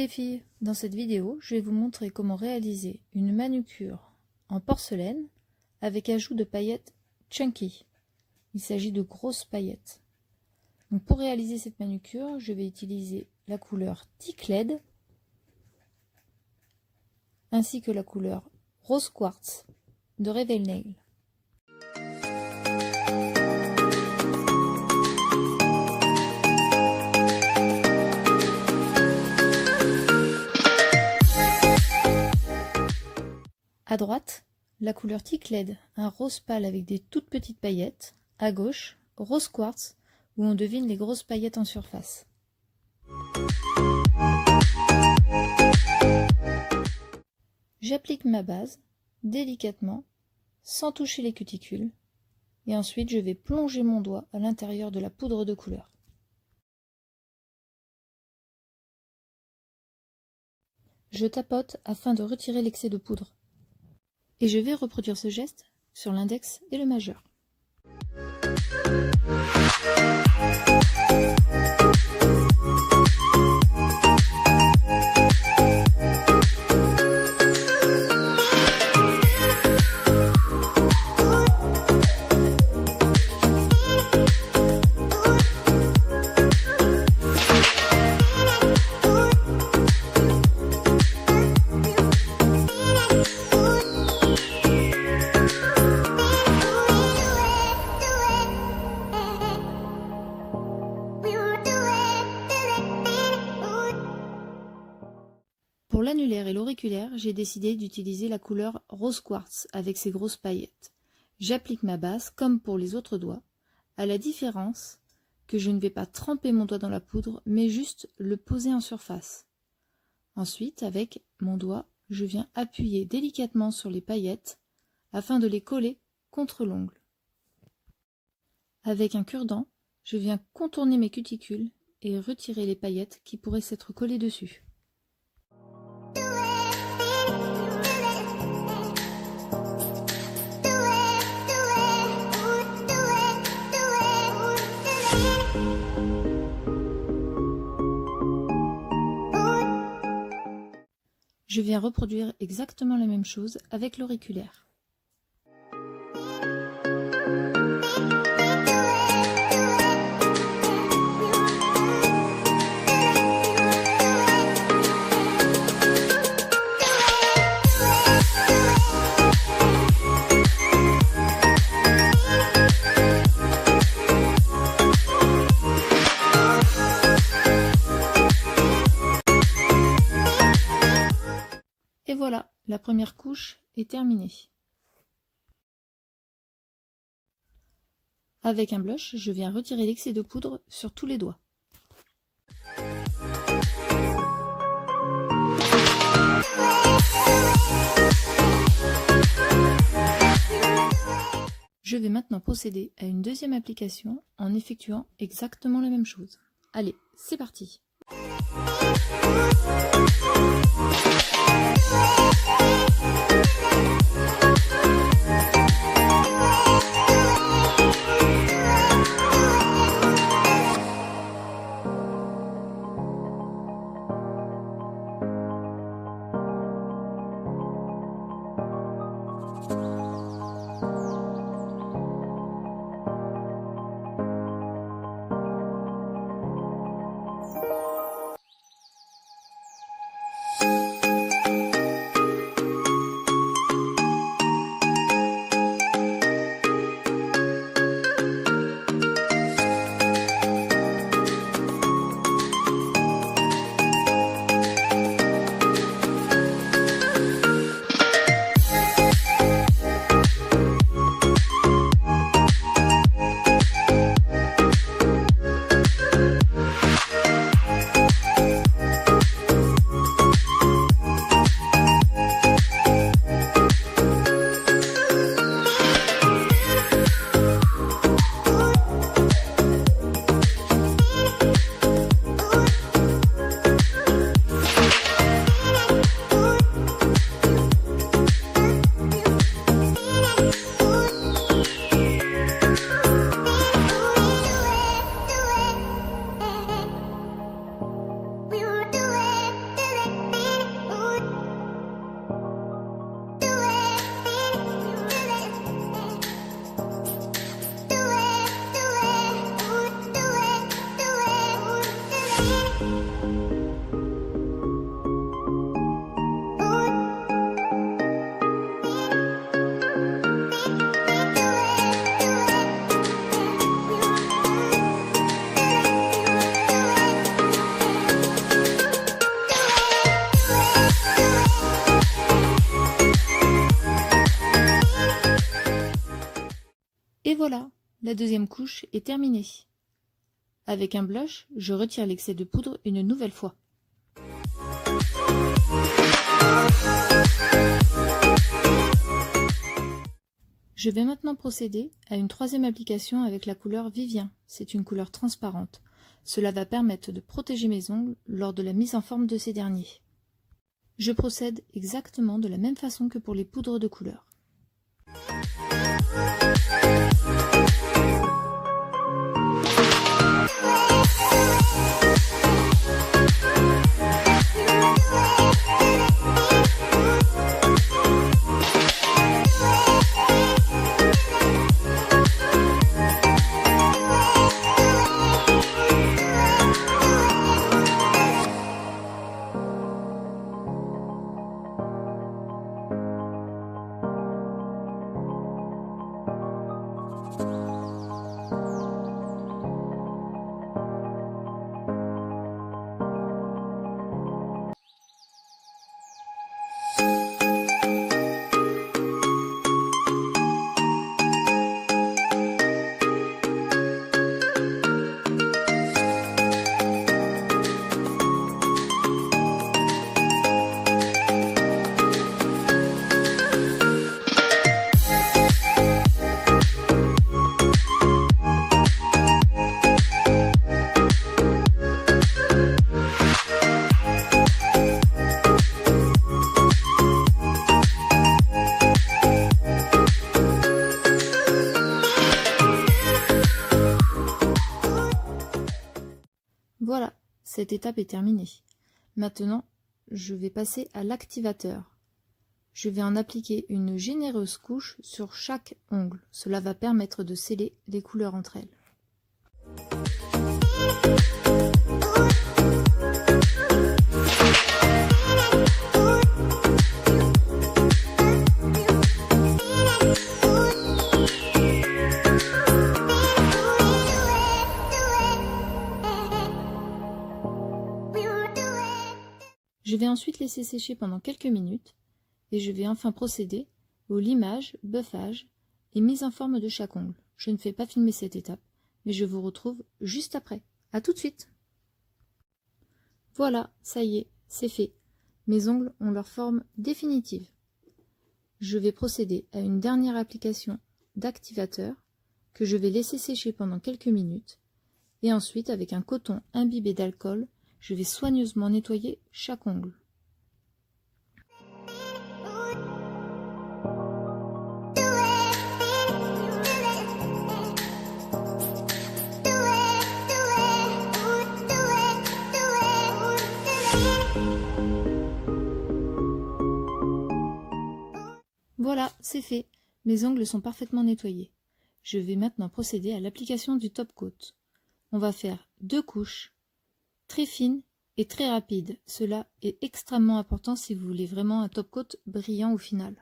les filles, dans cette vidéo, je vais vous montrer comment réaliser une manucure en porcelaine avec ajout de paillettes chunky. Il s'agit de grosses paillettes. Donc pour réaliser cette manucure, je vais utiliser la couleur Thick LED ainsi que la couleur Rose Quartz de Reveal Nail. À droite, la couleur Thick LED, un rose pâle avec des toutes petites paillettes. À gauche, Rose Quartz, où on devine les grosses paillettes en surface. J'applique ma base, délicatement, sans toucher les cuticules, et ensuite je vais plonger mon doigt à l'intérieur de la poudre de couleur. Je tapote afin de retirer l'excès de poudre. Et je vais reproduire ce geste sur l'index et le majeur. Pour l'annulaire et l'auriculaire, j'ai décidé d'utiliser la couleur Rose Quartz avec ses grosses paillettes. J'applique ma base comme pour les autres doigts, à la différence que je ne vais pas tremper mon doigt dans la poudre, mais juste le poser en surface. Ensuite, avec mon doigt, je viens appuyer délicatement sur les paillettes afin de les coller contre l'ongle. Avec un cure-dent, je viens contourner mes cuticules et retirer les paillettes qui pourraient s'être collées dessus. Je viens reproduire exactement la même chose avec l'auriculaire. Et voilà, la première couche est terminée. Avec un blush, je viens retirer l'excès de poudre sur tous les doigts. Je vais maintenant procéder à une deuxième application en effectuant exactement la même chose. Allez, c'est parti! Et voilà, la deuxième couche est terminée. Avec un blush, je retire l'excès de poudre une nouvelle fois. Je vais maintenant procéder à une troisième application avec la couleur Vivien. C'est une couleur transparente. Cela va permettre de protéger mes ongles lors de la mise en forme de ces derniers. Je procède exactement de la même façon que pour les poudres de couleur. Voilà, cette étape est terminée. Maintenant, je vais passer à l'activateur. Je vais en appliquer une généreuse couche sur chaque ongle. Cela va permettre de sceller les couleurs entre elles. Je vais ensuite laisser sécher pendant quelques minutes et je vais enfin procéder au limage, buffage et mise en forme de chaque ongle. Je ne fais pas filmer cette étape, mais je vous retrouve juste après. À tout de suite! Voilà, ça y est, c'est fait. Mes ongles ont leur forme définitive. Je vais procéder à une dernière application d'activateur que je vais laisser sécher pendant quelques minutes et ensuite avec un coton imbibé d'alcool, je vais soigneusement nettoyer chaque ongle. Voilà, c'est fait. Mes ongles sont parfaitement nettoyés. Je vais maintenant procéder à l'application du top coat. On va faire 2 couches, très fines et très rapides. Cela est extrêmement important si vous voulez vraiment un top coat brillant au final.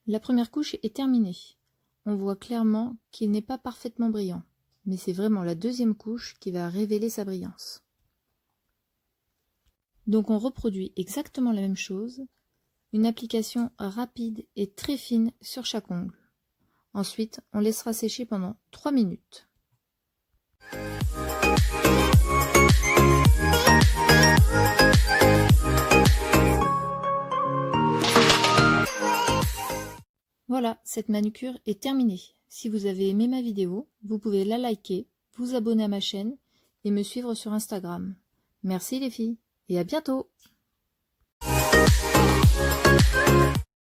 La première couche est terminée. On voit clairement qu'il n'est pas parfaitement brillant, mais c'est vraiment la deuxième couche qui va révéler sa brillance. Donc on reproduit exactement la même chose, une application rapide et très fine sur chaque ongle. Ensuite, on laissera sécher pendant 3 minutes. Voilà, cette manucure est terminée. Si vous avez aimé ma vidéo, vous pouvez la liker, vous abonner à ma chaîne et me suivre sur Instagram. Merci les filles et à bientôt!